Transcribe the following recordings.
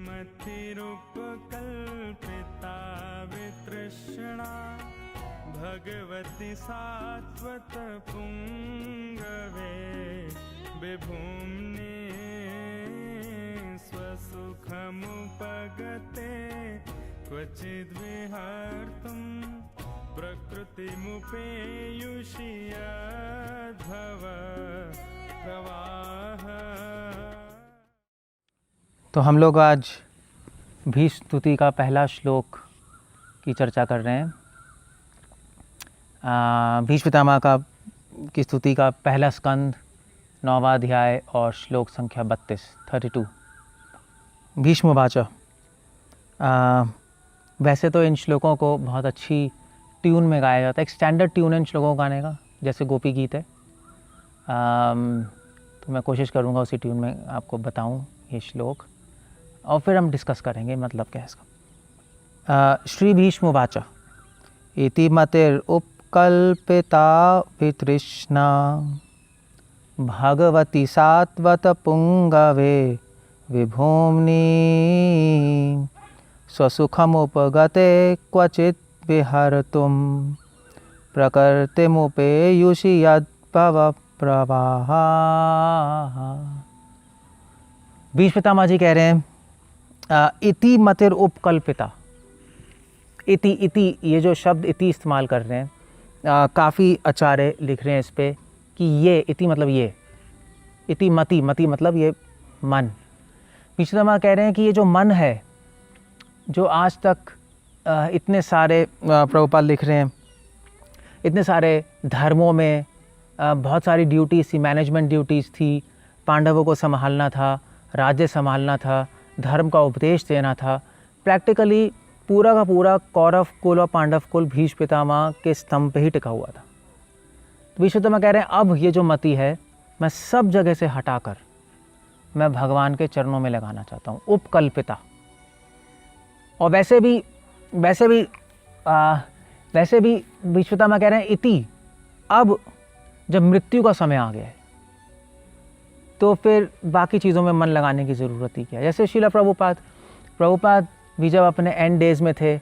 मतिरुपकल्पिता वितृष्णा भगवती सात्वत पुंगवे विभुम्ने स्वसुखमुपगते क्वचिद्विहर्तुं प्रकृतिमुपेयुषि यद्भव प्रवाह। तो हम लोग आज भीष्म स्तुति का पहला श्लोक की चर्चा कर रहे हैं। भीष्म पितामह की स्तुति का पहला स्कंद 9वां अध्याय और श्लोक संख्या 32। भीष्मवाच। वैसे तो इन श्लोकों को बहुत अच्छी ट्यून में गाया जाता है, एक स्टैंडर्ड ट्यून है इन श्लोकों को गाने का, जैसे गोपी गीत है। तो मैं कोशिश करूँगा उसी ट्यून में आपको बताऊँ ये श्लोक, और फिर हम डिस्कस करेंगे मतलब क्या है इसका। श्री भीष्मवाच। इति मतिरुपकल्पिता वितृष्णा भगवती सात्वत पुंगवे विभुम्नि स्वसुखमुपगते क्वचित् विहर्तुं प्रकृतिमुपेयुषि यद्भव प्रवाह। भीष्म पितामह जी कह रहे हैं इति मतिर उपकल्पिता। इति ये जो शब्द इति इस्तेमाल कर रहे हैं, काफ़ी आचार्य लिख रहे हैं इस पे कि ये इति मतलब ये, इति मति मतलब ये मन। भीष्म पितामह कह रहे हैं कि ये जो मन है, जो आज तक इतने सारे प्रभुपाद लिख रहे हैं, इतने सारे धर्मों में बहुत सारी ड्यूटीज़ थी, मैनेजमेंट ड्यूटीज़ थी, पांडवों को संभालना था, राज्य संभालना था, धर्म का उपदेश देना था। प्रैक्टिकली पूरा का पूरा कौरव कुल और पांडव कुल भीष्म पितामह के स्तंभ पे ही टिका हुआ था। तो भीष्म पितामह कह रहे हैं अब ये जो मति है मैं सब जगह से हटाकर मैं भगवान के चरणों में लगाना चाहता हूँ। उपकल्पिता। और वैसे भी भीष्म पितामह कह रहे हैं इति, अब जब मृत्यु का समय आ गया है तो फिर बाकी चीज़ों में मन लगाने की ज़रूरत ही क्या है। जैसे शीला प्रभुपाद भी जब अपने एंड डेज़ में थे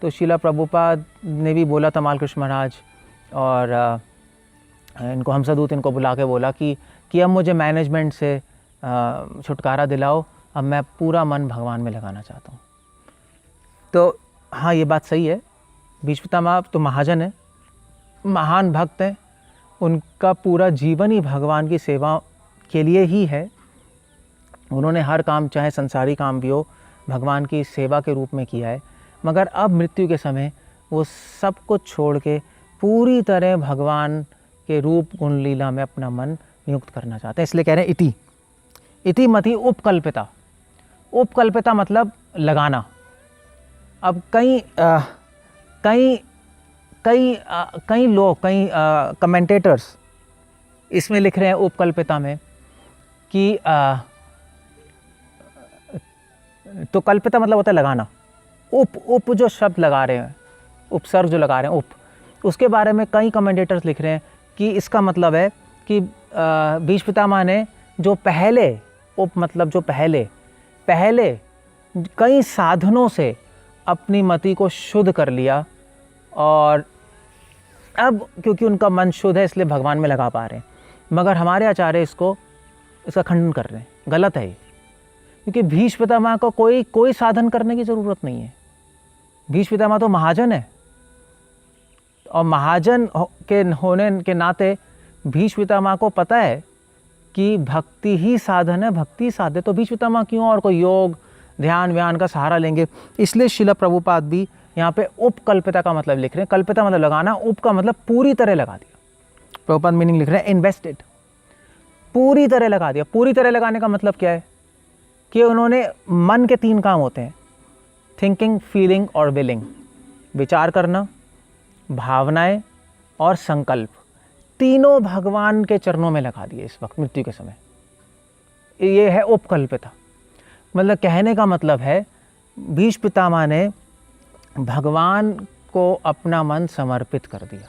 तो शीला प्रभुपाद ने भी बोला था, मालकृष्ण महाराज और इनको हमसदूत इनको बुला के बोला कि अब मुझे मैनेजमेंट से छुटकारा दिलाओ, अब मैं पूरा मन भगवान में लगाना चाहता हूँ। तो हाँ, ये बात सही है। भीष्म पितामह तो महाजन है, महान भक्त हैं, उनका पूरा जीवन ही भगवान की सेवा के लिए ही है। उन्होंने हर काम, चाहे संसारी काम भी हो, भगवान की सेवा के रूप में किया है। मगर अब मृत्यु के समय वो सब कुछ छोड़ के पूरी तरह भगवान के रूप गुण लीला में अपना मन नियुक्त करना चाहते हैं। इसलिए कह रहे हैं इति मति उपकल्पिता। उपकल्पिता मतलब लगाना। अब कई लोग, कई कमेंटेटर्स इसमें लिख रहे हैं उपकल्पिता में कि तो कल्पिता मतलब होता है लगाना। उप जो शब्द लगा रहे हैं, उपसर्ग जो लगा रहे हैं, उसके बारे में कई कमेंटेटर्स लिख रहे हैं कि इसका मतलब है कि भीष्म पितामह ने जो पहले कई साधनों से अपनी मति को शुद्ध कर लिया, और अब क्योंकि उनका मन शुद्ध है इसलिए भगवान में लगा पा रहे हैं। मगर हमारे आचार्य इसका खंडन कर रहे हैं, गलत है ये। क्योंकि भीष्म पितामह को कोई साधन करने की ज़रूरत नहीं है। भीष्म पितामह तो महाजन है, और महाजन के होने के नाते भीष्म पितामह को पता है कि भक्ति ही साधन है, भक्ति साध्य। तो भीष्म पितामह क्यों और कोई योग ध्यान व्यान का सहारा लेंगे। इसलिए शिला प्रभुपाद भी यहाँ पे उपकल्पिता का मतलब लिख रहे हैं। कल्पिता मतलब लगाना, उप का मतलब पूरी तरह लगा दिया। प्रभुपाद मीनिंग लिख रहे हैं इन्वेस्टेड, पूरी तरह लगा दिया। पूरी तरह लगाने का मतलब क्या है कि उन्होंने, मन के 3 काम होते हैं, थिंकिंग, फीलिंग और विलिंग। विचार करना, भावनाएं और संकल्प, तीनों भगवान के चरणों में लगा दिए इस वक्त मृत्यु के समय। ये है उपकल्पिता। मतलब कहने का मतलब है भीष्म पितामह ने भगवान को अपना मन समर्पित कर दिया,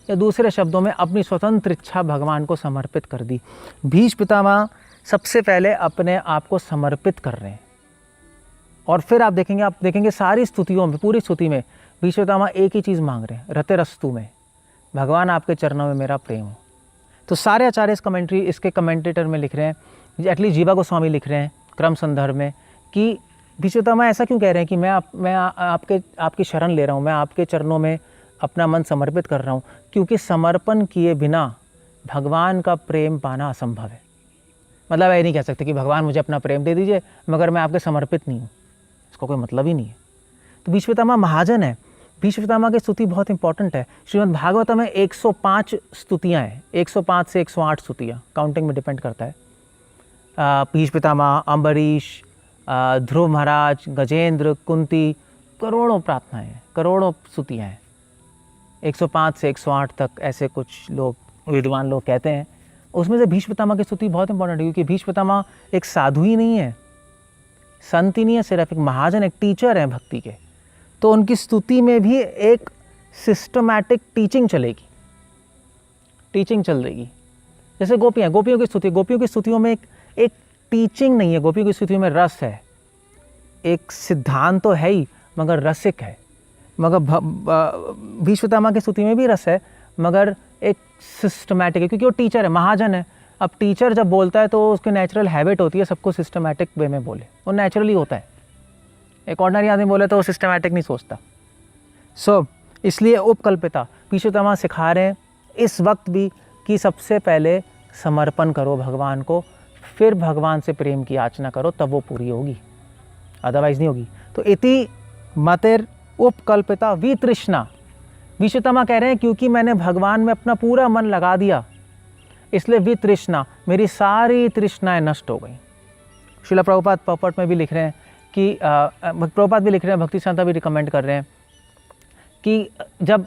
या दूसरे शब्दों में अपनी स्वतंत्र इच्छा भगवान को समर्पित कर दी। भीष्म पितामह सबसे पहले अपने आप को समर्पित कर रहे हैं और फिर आप देखेंगे सारी स्तुतियों में, पूरी स्तुति में भीष्म पितामह एक ही चीज़ मांग रहे हैं, रतेरस्तु में, भगवान आपके चरणों में मेरा प्रेम हो। तो सारे आचार्य इसके कमेंटेटर में लिख रहे हैं, एटलीस्ट जीवा गोस्वामी लिख रहे हैं क्रम संदर्भ में, कि भीष्म पितामह ऐसा क्यों कह रहे हैं कि मैं आपकी शरण ले रहा हूँ, मैं आपके चरणों में अपना मन समर्पित कर रहा हूँ, क्योंकि समर्पण किए बिना भगवान का प्रेम पाना असंभव है। मतलब ये नहीं कह सकते कि भगवान मुझे अपना प्रेम दे दीजिए मगर मैं आपके समर्पित नहीं हूँ, इसका कोई मतलब ही नहीं है। तो भीष्म पितामह महाजन है। भीष्म पितामह की स्तुति बहुत इंपॉर्टेंट है। श्रीमद् भागवत में 105 स्तुतियाँ हैं, 105 से 108 स्तुतियाँ, काउंटिंग में डिपेंड करता है। भीष्म पितामह, अम्बरीश, ध्रुव महाराज, गजेंद्र, कुंती, करोड़ों प्रार्थनाएँ हैं, करोड़ों स्तुतियाँ हैं। 105 से 108 तक ऐसे कुछ लोग, विद्वान लोग कहते हैं। उसमें से भीष्म पितामह की स्तुति बहुत इंपॉर्टेंट है, क्योंकि भीष्म पितामह एक साधु ही नहीं है, संत ही नहीं है, सिर्फ एक महाजन, एक टीचर है भक्ति के। तो उनकी स्तुति में भी एक सिस्टमैटिक टीचिंग चलेगी, टीचिंग चल रही। जैसे गोपियों की स्तुतियों में एक टीचिंग नहीं है, गोपियों की स्तुतियों में रस है, एक सिद्धांत तो है ही मगर रसिक है। मगर भीष्म पितामह की स्तुति में भी रस है मगर एक सिस्टमैटिक है, क्योंकि वो टीचर है, महाजन है। अब टीचर जब बोलता है तो उसकी नेचुरल हैबिट होती है सबको सिस्टमैटिक वे में बोले, वो नेचुरली होता है। एक ऑर्डिनरी आदमी बोले तो वो सिस्टमैटिक नहीं सोचता। इसलिए उपकल्पिता भीष्म पितामह सिखा रहे हैं इस वक्त भी कि सबसे पहले समर्पण करो भगवान को, फिर भगवान से प्रेम की याचना करो, तब वो पूरी होगी, अदरवाइज नहीं होगी। तो इति मतिर उपकल्पिता वितृष्णा, भीष्म पितामह कह रहे हैं क्योंकि मैंने भगवान में अपना पूरा मन लगा दिया, इसलिए वितृष्णा, मेरी सारी तृष्णाएं नष्ट हो गई। श्रील प्रभुपाद पॉपट में भी लिख रहे हैं कि प्रभुपाद भी लिख रहे हैं, भक्ति सिद्धांत भी रिकमेंड कर रहे हैं कि जब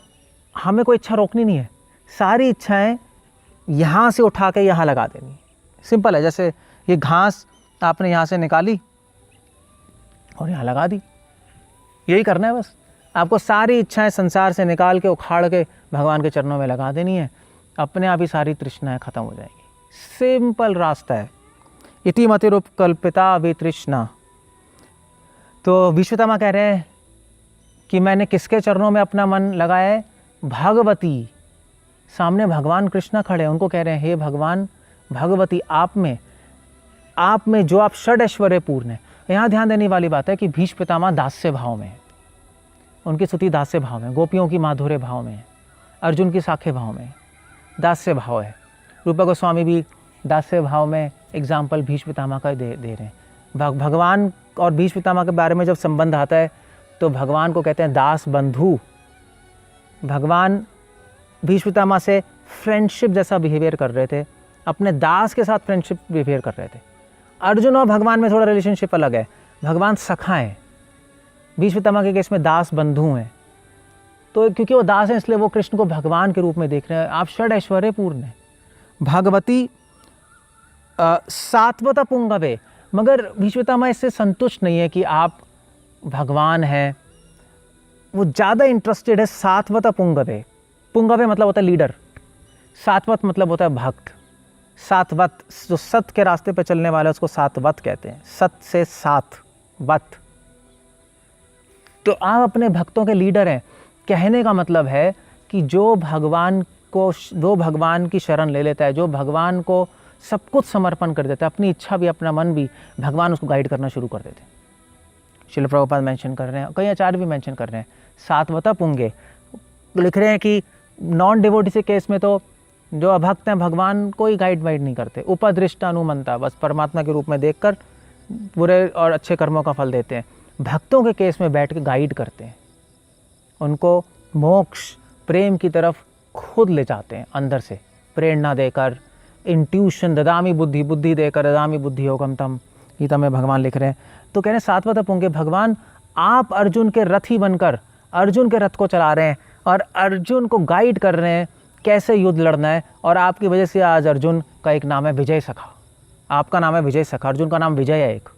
हमें कोई इच्छा रोकनी नहीं है, सारी इच्छाएं यहाँ से उठा के यहाँ लगा देनी। सिंपल है, जैसे ये घास आपने यहाँ से निकाली और यहाँ लगा दी, यही करना है बस। आपको सारी इच्छाएं संसार से निकाल के उखाड़ के भगवान के चरणों में लगा देनी है, अपने आप ही सारी तृष्णाएं खत्म हो जाएगी। सिंपल रास्ता है। इति मतिरुपकल्पिता वितृष्णा। तो भीष्म पितामह कह रहे हैं कि मैंने किसके चरणों में अपना मन लगाया है? भगवती। सामने भगवान कृष्ण खड़े हैं, उनको कह रहे हैं हे भगवान भगवती, आप में जो आप षड ऐश्वर्य पूर्ण है। यहाँ ध्यान देने वाली बात है कि भीष्म पितामह दास्य भाव में है, उनकी स्तुति दास्य भाव में, गोपियों की माधुर्य भाव में है, अर्जुन की साखे भाव में दास्य भाव है। रूपा गोस्वामी भी दास्य भाव में एग्जाम्पल भीष्म पितामह का दे रहे हैं। भगवान और भीष्म पितामह के बारे में जब संबंध आता है तो भगवान को कहते हैं दास बंधु। भगवान भीष्म पितामह से फ्रेंडशिप जैसा बिहेवियर कर रहे थे, अपने दास के साथ फ्रेंडशिप बिहेवियर कर रहे थे। अर्जुन और भगवान में थोड़ा रिलेशनशिप अलग है, भगवान सखा हैं, भीष्म पितामह के केस में दास बंधु हैं। तो क्योंकि वो दास हैं इसलिए वो कृष्ण को भगवान के रूप में देख रहे हैं। आप षड ऐश्वर्य पूर्ण हैं। भगवती सात्वत पुंगवे, मगर भीष्म पितामह इससे संतुष्ट नहीं है कि आप भगवान हैं, वो ज़्यादा इंटरेस्टेड है सात्वत पुंगवे। पुंगवे मतलब होता है लीडर, सात्वत मतलब होता है भक्त। सात्वत, जो सत्य के रास्ते पर चलने वाला है उसको सात्वत कहते हैं, सत्य से साथ वत। तो आप अपने भक्तों के लीडर हैं। कहने का मतलब है कि जो भगवान की शरण ले लेता है, जो भगवान को सब कुछ समर्पण कर देता है, अपनी इच्छा भी अपना मन भी, भगवान उसको गाइड करना शुरू कर देते हैं। श्रील प्रभुपाद मेंशन कर रहे हैं, कई आचार्य भी मेंशन कर रहे हैं, सात्वता पुंगे लिख रहे हैं कि नॉन डिवोटी के केस में तो जो अभक्त हैं भगवान कोई गाइड वाइड नहीं करते, उपदृष्ट अनुमंता, बस परमात्मा के रूप में देखकर बुरे और अच्छे कर्मों का फल देते हैं। भक्तों के केस में बैठ के गाइड करते हैं, उनको मोक्ष प्रेम की तरफ खुद ले जाते हैं, अंदर से प्रेरणा देकर, इंट्यूशन ददामी बुद्धि, बुद्धि देकर ददामी बुद्धि योगम तम, गीता में भगवान लिख रहे हैं। तो कह रहे हैं सात्वत पुंगे, भगवान आप अर्जुन के रथी बनकर अर्जुन के रथ को चला रहे हैं और अर्जुन को गाइड कर रहे हैं कैसे युद्ध लड़ना है। और आपकी वजह से आज अर्जुन का एक नाम है विजय सखा, आपका नाम है विजय सखा, अर्जुन का नाम विजय है। एक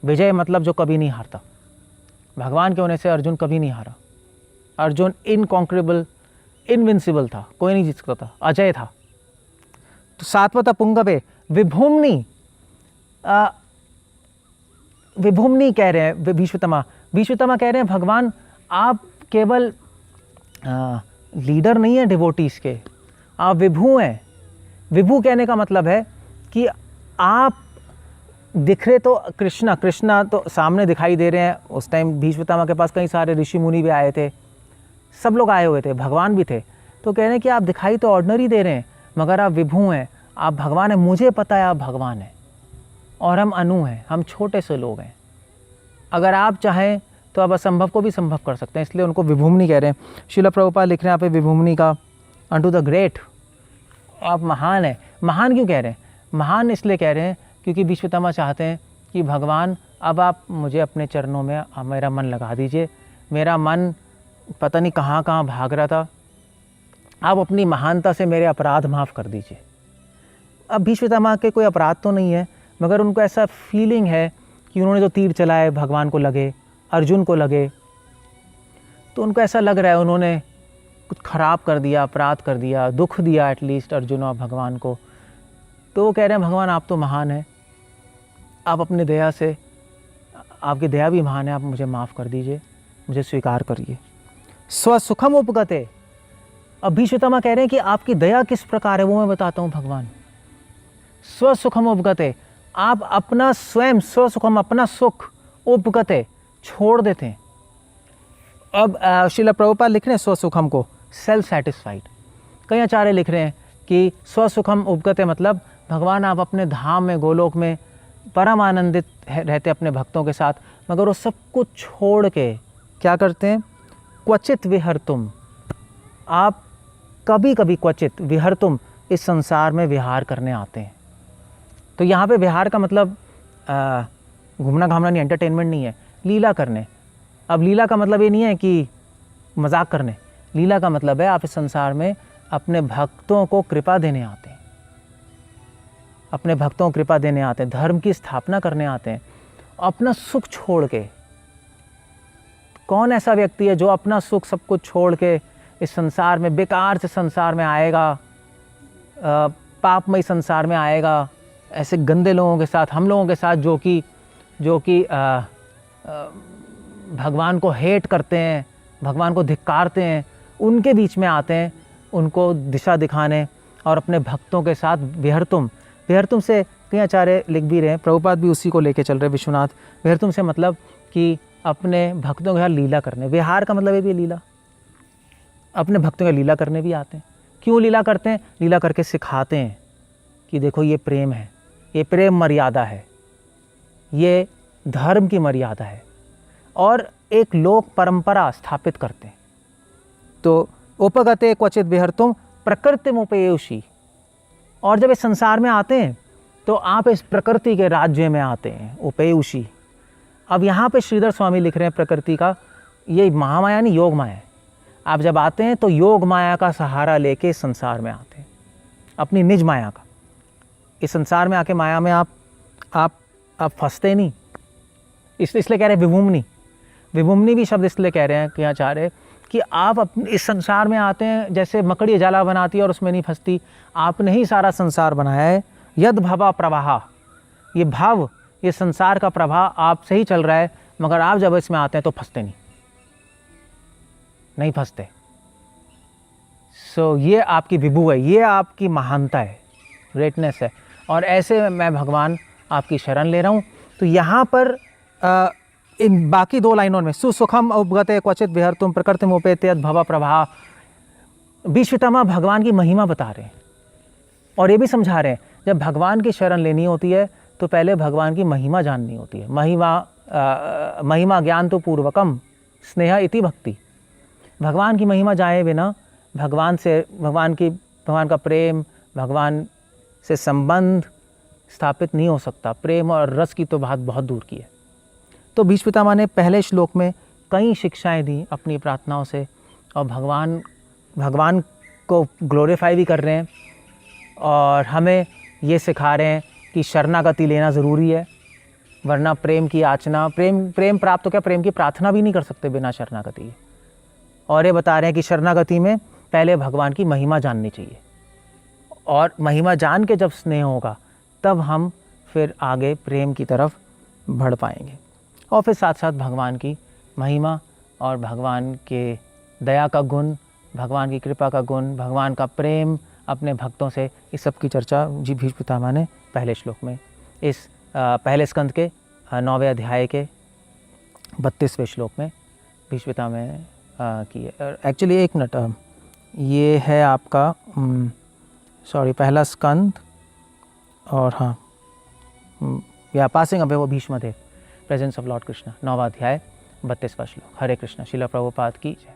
विजय मतलब जो कभी नहीं हारता, भगवान के होने से अर्जुन कभी नहीं हारा। अर्जुन इनकॉन्क्रेबल, इनविंसिबल था, कोई नहीं जीत सकता था, अजय था। तो सात्वत पुंगवे विभुम्नि, विभुम्नि कह रहे हैं भीष्मपितामह। भीष्मपितामह कह रहे हैं भगवान आप केवल लीडर नहीं है डिवोटीज के, आप विभु हैं। विभु कहने का मतलब है कि आप दिख रहे तो कृष्णा तो सामने दिखाई दे रहे हैं। उस टाइम भीष्मपितामह के पास कई सारे ऋषि मुनि भी आए थे, सब लोग आए हुए थे, भगवान भी थे। तो कह रहे हैं कि आप दिखाई तो ऑर्डिनरी दे रहे हैं मगर आप विभु हैं, आप भगवान हैं। मुझे पता है आप भगवान हैं और हम अनु हैं, हम छोटे से लोग हैं। अगर आप चाहें तो आप असंभव को भी संभव कर सकते हैं, इसलिए उनको विभुम्नि कह रहे हैं। श्रील प्रभुपाद लिख रहे हैं यहाँ पे विभुम्नि का अनटू द ग्रेट, आप महान हैं। महान क्यों कह रहे हैं? महान इसलिए कह रहे हैं क्योंकि भीष्मपितामह चाहते हैं कि भगवान अब आप मुझे अपने चरणों में मेरा मन लगा दीजिए। मेरा मन पता नहीं कहाँ कहाँ भाग रहा था, आप अपनी महानता से मेरे अपराध माफ़ कर दीजिए। अब भीष्मपितामह के कोई अपराध तो नहीं है मगर उनको ऐसा फीलिंग है कि उन्होंने जो तीर चलाए भगवान को लगे, अर्जुन को लगे, तो उनको ऐसा लग रहा है उन्होंने कुछ खराब कर दिया, अपराध कर दिया, दुख दिया एटलीस्ट अर्जुन और भगवान को। तो वो कह रहे हैं भगवान आप तो महान हैं, आप अपने दया से, आपकी दया भी महान है, आप मुझे माफ़ कर दीजिए, मुझे स्वीकार करिए। स्वसुखम उपगते, अब भीष्मपितामह कह रहे हैं कि आपकी दया किस प्रकार है वो मैं बताता हूँ भगवान। स्वसुखम उपगते, आप अपना स्वयं स्वसुखम अपना सुख उपगते छोड़ देते हैं। अब श्रील प्रभुपाद लिख रहे हैं स्वसुखम को सेल्फ सेटिस्फाइड। कई आचार्य लिख रहे हैं कि स्वसुखम उपगते मतलब भगवान आप अपने धाम में गोलोक में परम आनंदित रहते अपने भक्तों के साथ, मगर वो सब कुछ छोड़ के क्या करते हैं? क्वचित विहर्तुम, आप कभी कभी क्वचित विहर्तुम इस संसार में विहार करने आते हैं। तो यहाँ पे विहार का मतलब घूमना घामना नहीं, एंटरटेनमेंट नहीं है, लीला करने। अब लीला का मतलब ये नहीं है कि मजाक करने, लीला का मतलब है आप इस संसार में अपने भक्तों को कृपा देने आते हैं, अपने भक्तों को कृपा देने आते हैं, धर्म की स्थापना करने आते हैं, अपना सुख छोड़ के। कौन ऐसा व्यक्ति है जो अपना सुख सब कुछ छोड़ के इस संसार में, बेकार से संसार में आएगा, पापमय संसार में आएगा, ऐसे गंदे लोगों के साथ, हम लोगों के साथ जो कि भगवान को हेट करते हैं, भगवान को धिक्कारते हैं, उनके बीच में आते हैं उनको दिशा दिखाने और अपने भक्तों के साथ विहर्तुम। विहर्तुम से कई आचार्य लिख भी रहे हैं, प्रभुपाद भी उसी को लेके चल रहे, विश्वनाथ। विहर्तुम से मतलब कि अपने भक्तों के साथ लीला करने। विहार का मतलब है भी लीला, अपने भक्तों का लीला करने भी आते हैं। क्यों लीला करते हैं? लीला करके सिखाते हैं कि देखो ये प्रेम है, ये प्रेम मर्यादा है, ये धर्म की मर्यादा है, और एक लोक परंपरा स्थापित करते हैं। तो उपगते क्वचित विहर्तुम प्रकृतिमुपयेषि, और जब इस संसार में आते हैं तो आप इस प्रकृति के राज्य में आते हैं, उपेयुषि। अब यहाँ पे श्रीधर स्वामी लिख रहे हैं प्रकृति का, ये महामाया नहीं योग माया है। आप जब आते हैं तो योग माया का सहारा लेके इस संसार में आते हैं, अपनी निज माया का। इस संसार में आके माया में आप फंसते नहीं, इसलिए कह रहे हैं विभुम्नि। विभुम्नि भी शब्द इसलिए कह रहे हैं कि आचार्य कि आप इस संसार में आते हैं जैसे मकड़ी जाला बनाती है और उसमें नहीं फंसती, आपने ही सारा संसार बनाया है। यद भवा प्रवाह, ये भाव, ये संसार का प्रवाह आपसे ही चल रहा है, मगर आप जब इसमें आते हैं तो फंसते नहीं फंसते। सो ये आपकी विभु है, ये आपकी महानता है, ग्रेटनेस है, और ऐसे मैं भगवान आपकी शरण ले रहा हूँ। तो यहाँ पर इन बाकी दो लाइनों में सुसुखम उपगते क्वचित विहर्तुम प्रकृतिमुपेते यद भव प्रवाह, भीष्मपितामह भगवान की महिमा बता रहे हैं और ये भी समझा रहे हैं जब भगवान की शरण लेनी होती है तो पहले भगवान की महिमा जाननी होती है। महिमा ज्ञान तो पूर्वकम स्नेह इति भक्ति। भगवान की महिमा जाए बिना भगवान का प्रेम, भगवान से संबंध स्थापित नहीं हो सकता। प्रेम और रस की तो बात बहुत दूर की है। तो भीष्मपितामह ने पहले श्लोक में कई शिक्षाएं दी अपनी प्रार्थनाओं से, और भगवान को ग्लोरीफाई भी कर रहे हैं और हमें ये सिखा रहे हैं कि शरणागति लेना ज़रूरी है, वरना प्रेम की याचना, प्रेम प्राप्त हो क्या, प्रेम की प्रार्थना भी नहीं कर सकते बिना शरणागति। और ये बता रहे हैं कि शरणागति में पहले भगवान की महिमा जाननी चाहिए, और महिमा जान के जब स्नेह होगा तब हम फिर आगे प्रेम की तरफ बढ़ पाएंगे। और फिर साथ साथ भगवान की महिमा और भगवान के दया का गुण, भगवान की कृपा का गुण, भगवान का प्रेम अपने भक्तों से, इस सब की चर्चा जी भीष्म पितामह ने पहले श्लोक में, इस पहले स्कंद के 9वें अध्याय के 32वें श्लोक में भीष्म पितामह ने की है। एक्चुअली एक मिनट, ये है आपका पहला स्कंद, और हाँ या पासिंग अवे वो भीष्म देव, प्रेजेंस ऑफ लॉर्ड कृष्णा, 9वां अध्याय 32वां श्लोक। हरे कृष्णा। श्रील प्रभुपाद की जय।